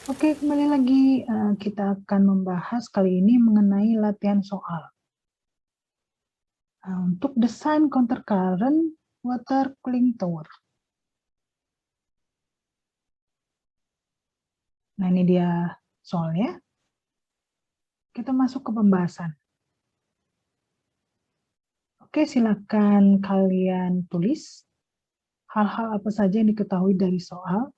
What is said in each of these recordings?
Oke, kembali lagi kita akan membahas kali ini mengenai latihan soal. Untuk desain counter current water cooling tower. Nah, ini dia soalnya. Kita masuk ke pembahasan. Oke, silakan kalian tulis hal-hal apa saja yang diketahui dari soal.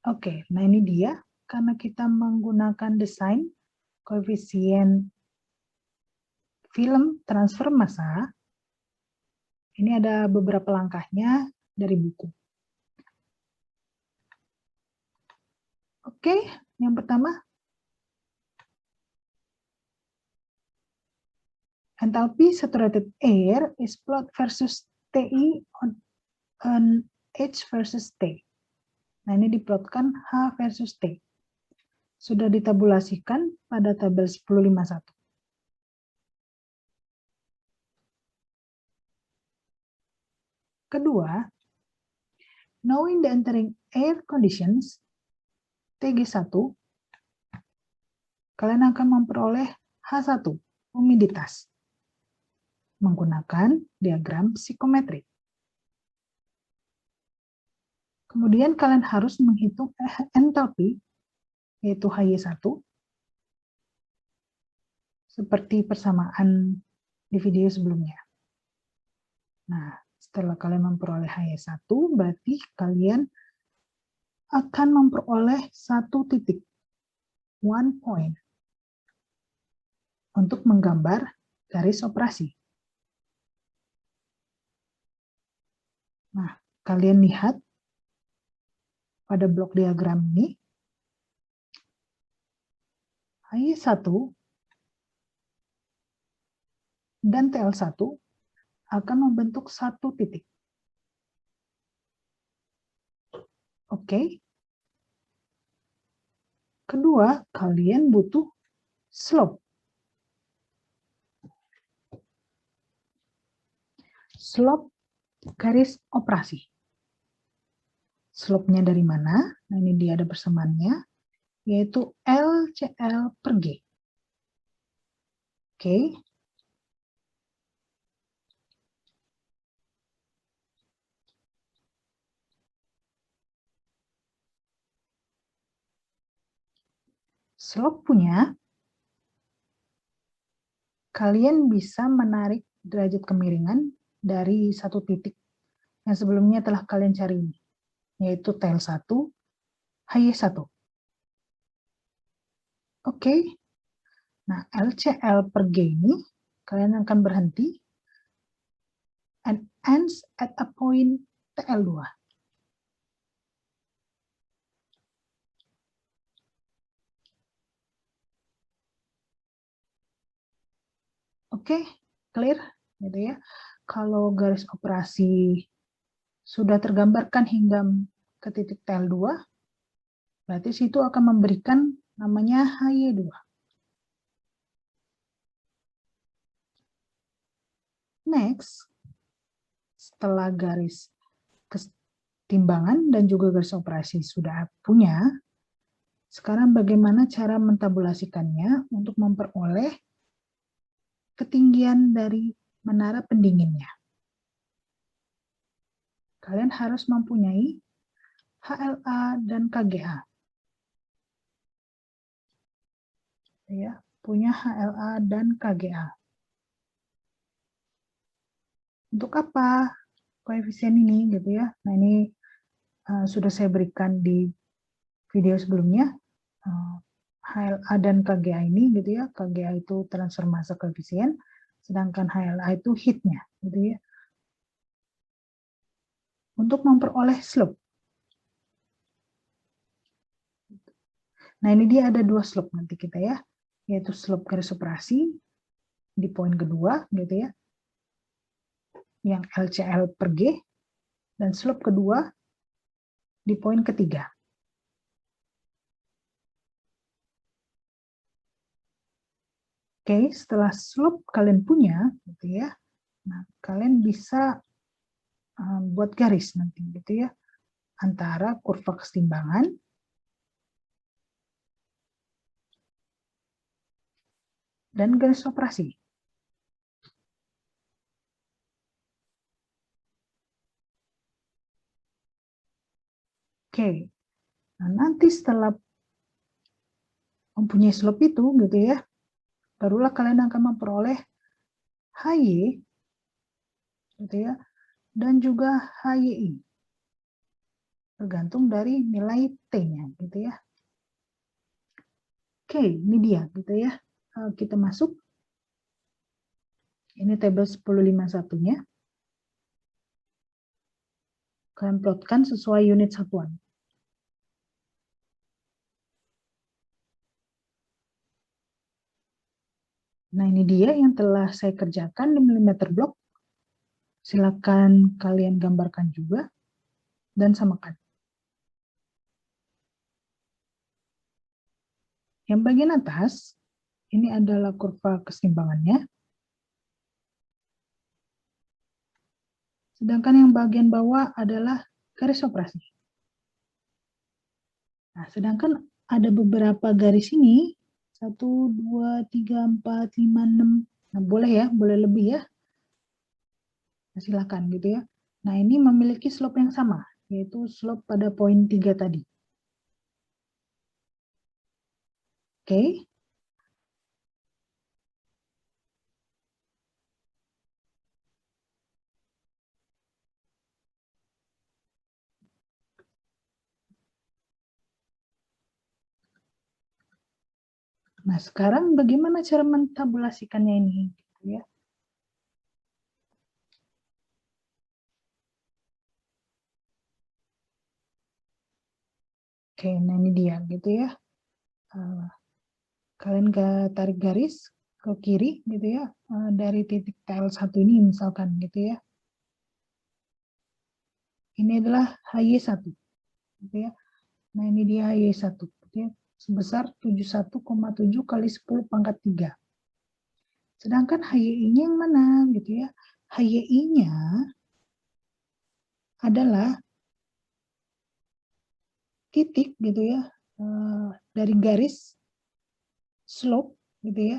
Oke, nah ini dia. Karena kita menggunakan desain koefisien film transfer massa, ini ada beberapa langkahnya dari buku. Oke, yang pertama, enthalpy saturated air is plot versus TI on H versus T. Nah, ini diplotkan H versus T. Sudah ditabulasikan pada tabel 1051. Kedua, knowing the entering air conditions, TG1, kalian akan memperoleh H1, humiditas, menggunakan diagram psikometrik. Kemudian kalian harus menghitung enthalpy, yaitu HY1, seperti persamaan di video sebelumnya. Nah, setelah kalian memperoleh HY1, berarti kalian akan memperoleh satu titik, one point, untuk menggambar garis operasi. Nah, kalian lihat pada blok diagram ini, HY1 dan TL1 akan membentuk satu titik. Oke. Kedua, kalian butuh slope. Slope garis operasi. Slope-nya dari mana? Nah, ini dia ada persamaannya, yaitu LCL per G. Oke. Slope punya, kalian bisa menarik derajat kemiringan dari satu titik yang sebelumnya telah kalian cari, yaitu TL1, HY1. Oke. Nah, LCL per G ini, kalian akan berhenti and ends at a point TL2. Oke, clear? Gitu ya. Kalau garis operasi sudah tergambarkan hingga ke titik TL2, berarti situ akan memberikan namanya HY2. Next, setelah garis kesetimbangan dan juga garis operasi sudah punya, sekarang bagaimana cara mentabulasikannya untuk memperoleh ketinggian dari menara pendinginnya. Kalian harus mempunyai HLA dan KGA. Ya, punya HLA dan KGA. Untuk apa koefisien ini gitu ya? Nah, ini sudah saya berikan di video sebelumnya. HLA dan KGA ini gitu ya. KGA itu transfer massa koefisien, sedangkan HLA itu heat-nya gitu ya. Untuk memperoleh slope. Nah, ini dia ada dua slope nanti kita ya, yaitu slope garis operasi di poin kedua gitu ya, yang LCL per G, dan slope kedua di poin ketiga. Oke, setelah slope kalian punya gitu ya, nah kalian bisa buat garis nanti gitu ya antara kurva kesetimbangan dan garis operasi. Oke, nah, nanti setelah mempunyai slope itu gitu ya, barulah kalian akan memperoleh HY gitu ya, dan juga HYI. Tergantung dari nilai T-nya gitu ya. Oke, ini dia gitu ya. Kita masuk. Ini tabel 1051-nya. Kalian plotkan sesuai unit satuan. Nah, ini dia yang telah saya kerjakan di milimeter block. Silakan kalian gambarkan juga dan samakan. Yang bagian atas, ini adalah kurva keseimbangannya. Sedangkan yang bagian bawah adalah garis operasi. Nah, sedangkan ada beberapa garis ini, 1, 2, 3, 4, 5, 6. Nah, boleh ya, boleh lebih ya. Nah, silakan gitu ya. Nah, ini memiliki slope yang sama, yaitu slope pada poin 3 tadi. Oke. Nah, sekarang bagaimana cara mentabulasikannya ini? Gitu ya. Oke, nah ini dia gitu ya. Kalian tarik garis ke kiri gitu ya, dari titik TL1 ini misalkan gitu ya. Ini adalah HY1 gitu ya. Nah, ini dia HY1 gitu ya, sebesar 71,7 kali 10 pangkat 3. Sedangkan HYI-nya yang mana gitu ya? HYI-nya adalah titik gitu ya, dari garis slope gitu ya,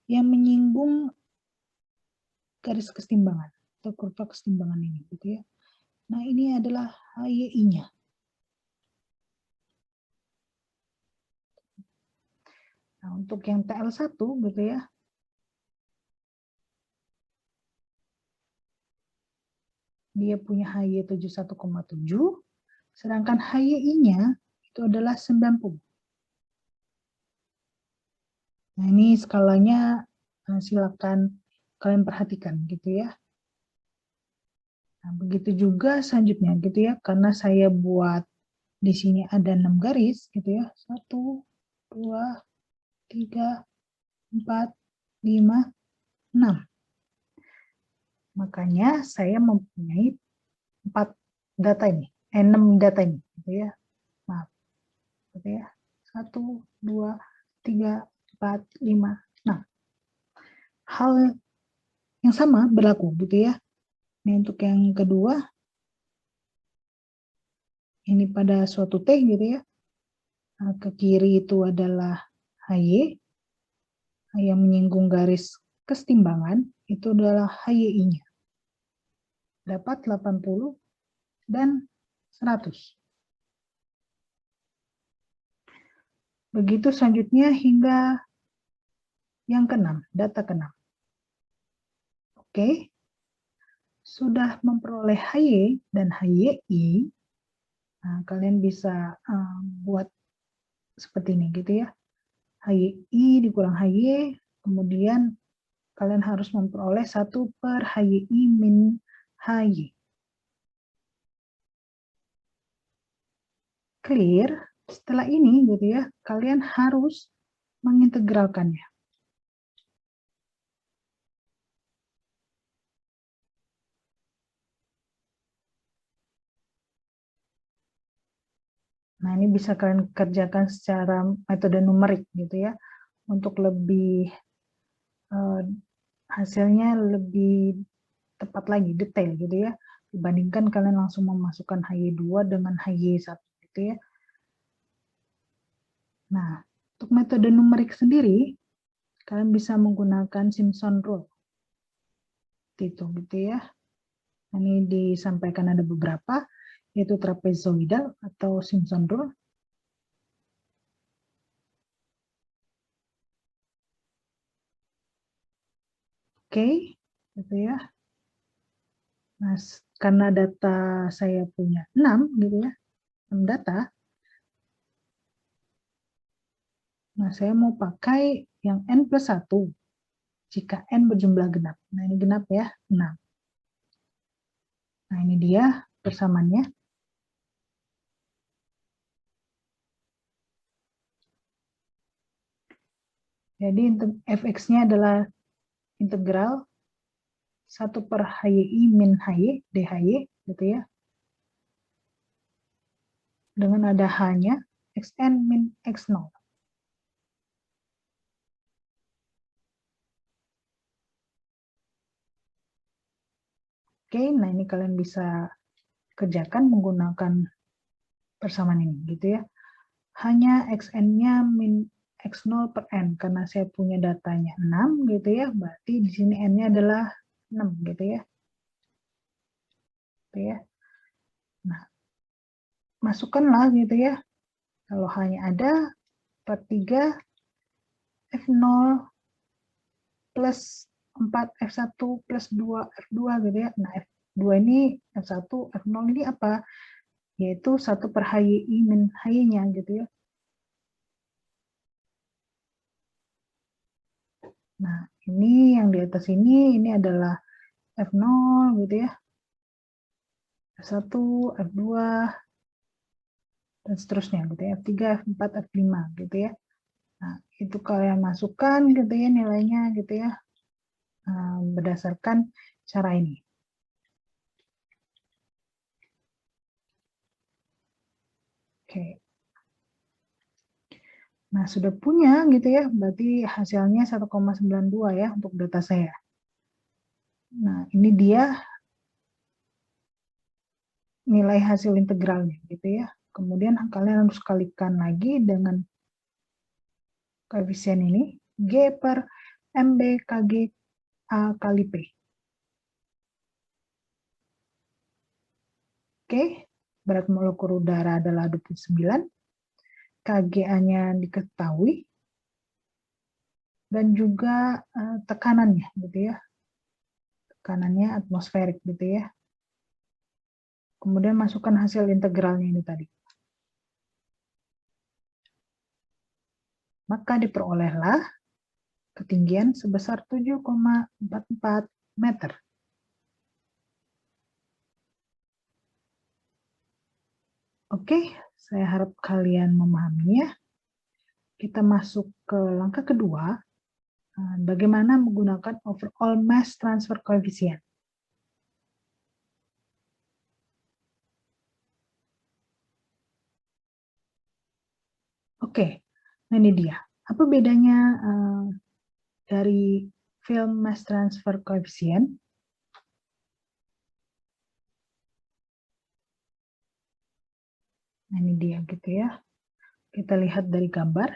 yang menyinggung garis kesetimbangan atau kurva kesetimbangan ini gitu ya. Nah, ini adalah HYI-nya. Nah, untuk yang TL1 gitu ya, dia punya HY 71,7, sedangkan HYI-nya itu adalah 90. Nah, ini skalanya silakan kalian perhatikan gitu ya. Nah, begitu juga selanjutnya gitu ya, karena saya buat di sini ada 6 garis gitu ya. 1, 2, 3, 4, 5, 6. Makanya saya mempunyai 4 data ini, 6 data ini gitu ya. Maaf. Gitu ya. 1, 2, 3, 4, 5, 6. Hal yang sama berlaku gitu ya. Ini untuk yang kedua, ini pada suatu T gitu ya. Nah, ke kiri itu adalah HY, yang menyinggung garis kesetimbangan, itu adalah HYI-nya. Dapat 80 dan 100. Begitu selanjutnya hingga yang ke-6, data ke-6. Oke, sudah memperoleh HY dan HYI, nah, kalian bisa buat seperti ini gitu ya. HYI dikurang HY, kemudian kalian harus memperoleh 1 per HYI min HY. Clear? Setelah ini gitu ya, kalian harus mengintegralkannya. Nah, ini bisa kalian kerjakan secara metode numerik gitu ya, untuk lebih hasilnya lebih tepat lagi, detail gitu ya. dibandingkan kalian langsung memasukkan HY2 dengan HY1 gitu ya. Nah, untuk metode numerik sendiri, kalian bisa menggunakan Simpson Rule. Itu gitu ya. Ini disampaikan ada beberapa, yaitu trapezoidal atau Simpson Rule. Oke, gitu ya. Nah, karena data saya punya 6 gitu ya, 6 data. Nah, saya mau pakai yang N plus 1 jika N berjumlah genap. Nah, ini genap ya, 6. Nah, ini dia persamaannya. Jadi fx-nya adalah integral 1 per HYI min HY, DHY, gitu ya. Dengan ada H-nya, xn min x0. Oke, nah ini kalian bisa kerjakan menggunakan persamaan ini, gitu ya. Hanya xn-nya min x0 per n, karena saya punya datanya 6, gitu ya, berarti di sini n-nya adalah 6, gitu ya. Gitu ya. Nah, masukkanlah, gitu ya. Kalau hanya ada per 3 F0 plus 4 F1 plus 2 F2 gitu ya. Nah, F2 ini F1, F0 ini apa? Yaitu 1 per HYI min HY-nya gitu ya. Nah, ini yang di atas ini adalah F0 gitu ya. F1, F2, dan seterusnya gitu ya. F3, F4, F5 gitu ya. Nah, itu kalian masukkan gitu ya nilainya gitu ya. Berdasarkan cara ini. Oke. Nah, sudah punya gitu ya, berarti hasilnya 1,92 ya untuk data saya. Nah, ini dia nilai hasil integralnya gitu ya. Kemudian kalian harus kalikan lagi dengan koefisien ini, G per MB KG A kali P. Oke, berat molekul udara adalah 29, KGA-nya diketahui, dan juga tekanannya gitu ya. Tekanannya atmosferik gitu ya. Kemudian masukkan hasil integralnya ini tadi. Maka diperolehlah ketinggian sebesar 7,44 meter. Oke, saya harap kalian memahaminya. Kita masuk ke langkah kedua, bagaimana menggunakan overall mass transfer coefficient. Oke, nah ini dia. Apa bedanya dari film mass transfer coefficient? Nah ini dia gitu ya. Kita lihat dari gambar.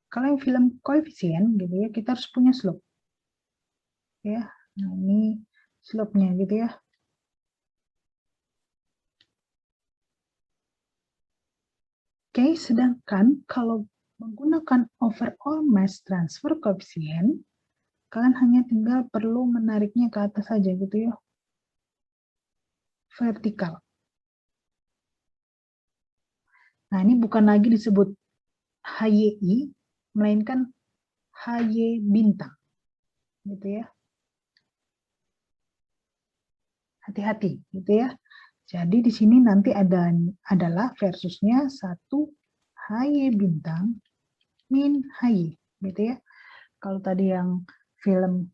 Kalau yang film coefficient gitu ya, kita harus punya slope. Ya, nah ini slope-nya gitu ya. Oke, sedangkan kalau menggunakan overall mass transfer coefficient, kalian hanya tinggal perlu menariknya ke atas saja gitu ya. Vertikal. Nah, ini bukan lagi disebut HYI, melainkan HY bintang. Gitu ya. Hati-hati gitu ya. Jadi di sini nanti adalah versusnya 1 HY bintang min HY gitu ya. Kalau tadi yang film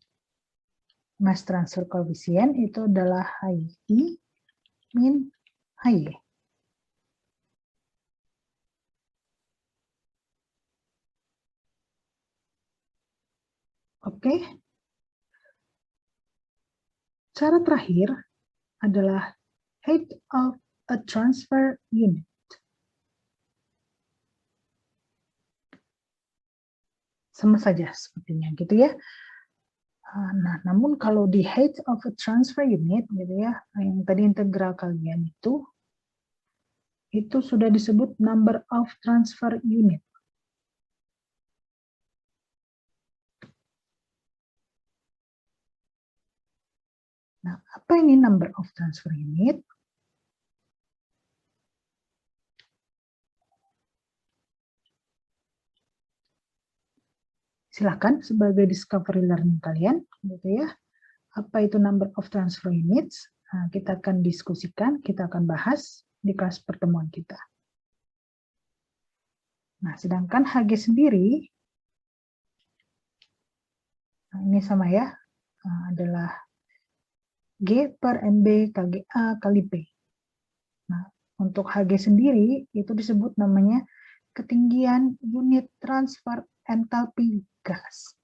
mass transfer coefficient itu adalah HY min HY. Oke. cara terakhir adalah height of a transfer unit. Sama saja sepertinya gitu ya. Nah, namun kalau di height of a transfer unit gitu ya, yang tadi integral kalian itu sudah disebut number of transfer unit. Nah, apa ini number of transfer unit? Silakan sebagai discovery learning kalian, gitu ya. Apa itu number of transfer units? Nah, kita akan diskusikan, kita akan bahas di kelas pertemuan kita. Nah, sedangkan HG sendiri, nah ini sama ya, adalah G per MB kali A kali P. Nah, untuk HG sendiri itu disebut namanya ketinggian unit transfer entalpi gas.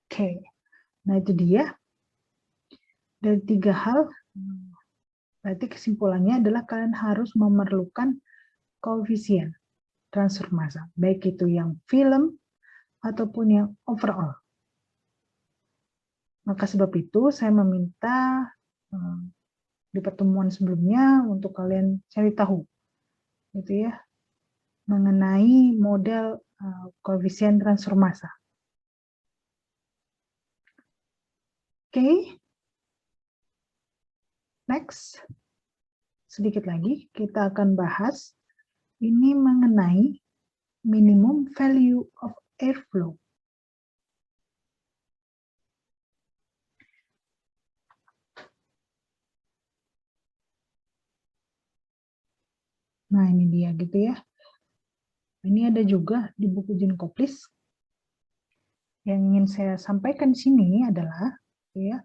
Oke, nah itu dia. Dari 3 hal, berarti kesimpulannya adalah kalian harus memerlukan koefisien transfer massa, baik itu yang film ataupun yang overall. Maka sebab itu saya meminta di pertemuan sebelumnya untuk kalian cari tahu, gitu ya, mengenai model koefisien transfer massa. Oke, next, sedikit lagi kita akan bahas ini mengenai minimum value of airflow. Nah ini dia gitu ya. Ini ada juga di buku Jean Koplis. Yang ingin saya sampaikan di sini adalah, ya,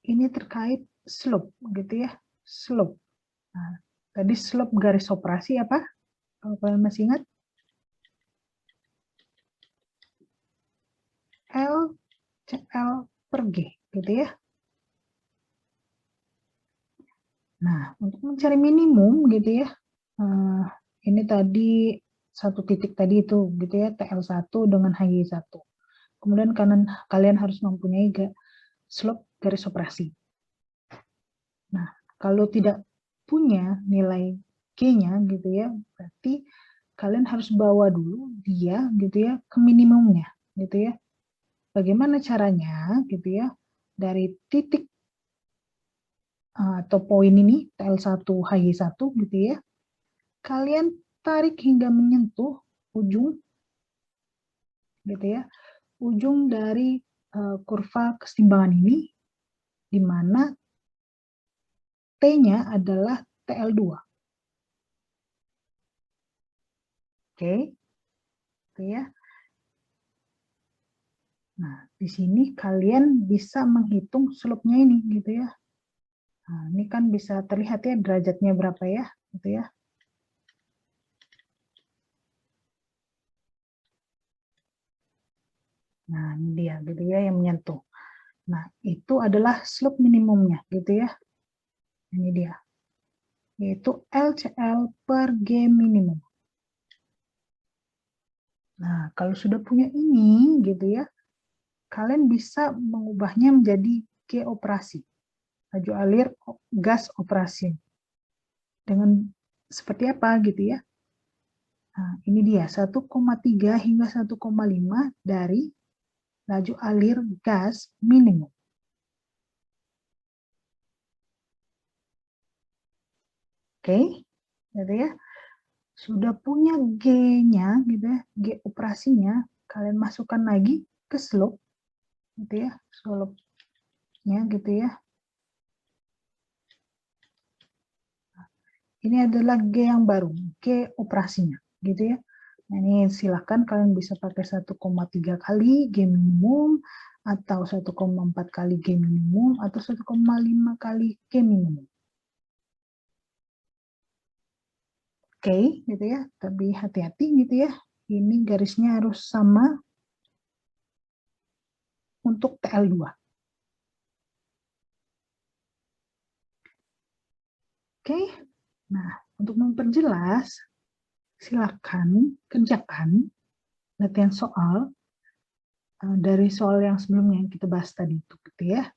ini terkait slope, gitu ya, slope. Nah, tadi slope garis operasi apa? Kalau kalian masih ingat, L CL per G, gitu ya. Nah, untuk mencari minimum, gitu ya, ini tadi satu titik tadi itu, gitu ya, TL1 dengan HY1. Kemudian kalian harus mempunyai slope garis operasi. Nah, kalau tidak punya nilai G-nya gitu ya, berarti kalian harus bawa dulu dia gitu ya ke minimumnya gitu ya. Bagaimana caranya gitu ya? Dari titik atau poin ini TL1 HY1 gitu ya. Kalian tarik hingga menyentuh ujung gitu ya. Ujung dari kurva kesetimbangan ini di mana T-nya adalah TL2. Oke. Gitu ya. Nah, di sini kalian bisa menghitung slope-nya ini gitu ya. Nah, ini kan bisa terlihat ya derajatnya berapa ya, gitu ya. Nah, ini dia gitu ya yang menyentuh. Nah, itu adalah slope minimumnya gitu ya. Ini dia. Yaitu LCL per G minimum. Nah, kalau sudah punya ini gitu ya, kalian bisa mengubahnya menjadi G operasi. Laju alir gas operasi. Dengan seperti apa gitu ya. Nah, ini dia 1,3 hingga 1,5 dari laju alir gas minimum. Oke, gitu ya. Sudah punya G-nya gitu ya, G operasinya, kalian masukkan lagi ke slope gitu ya, slope-nya gitu ya. Ini adalah G yang baru, G operasinya gitu ya. Nah, ini silakan kalian bisa pakai 1,3 kali G minimum atau 1,4 kali G minimum atau 1,5 kali G minimum. Oke, gitu ya. Tapi hati-hati gitu ya. Ini garisnya harus sama untuk TL2. Oke. Nah, untuk memperjelas, silakan kerjakan latihan soal dari soal yang sebelumnya yang kita bahas tadi itu, gitu ya.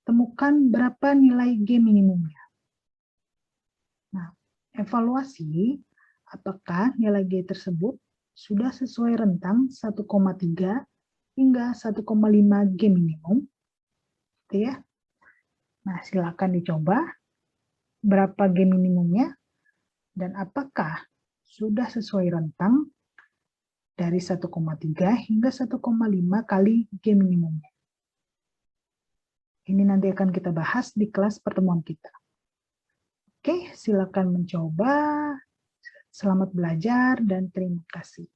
Temukan berapa nilai G minimumnya. Nah, evaluasi apakah nilai G tersebut sudah sesuai rentang 1,3 hingga 1,5 G minimum, gitu ya. Nah, silakan dicoba berapa G minimumnya dan apakah sudah sesuai rentang dari 1,3 hingga 1,5 kali G minimumnya. Ini nanti akan kita bahas di kelas pertemuan kita. Oke, silakan mencoba. Selamat belajar dan terima kasih.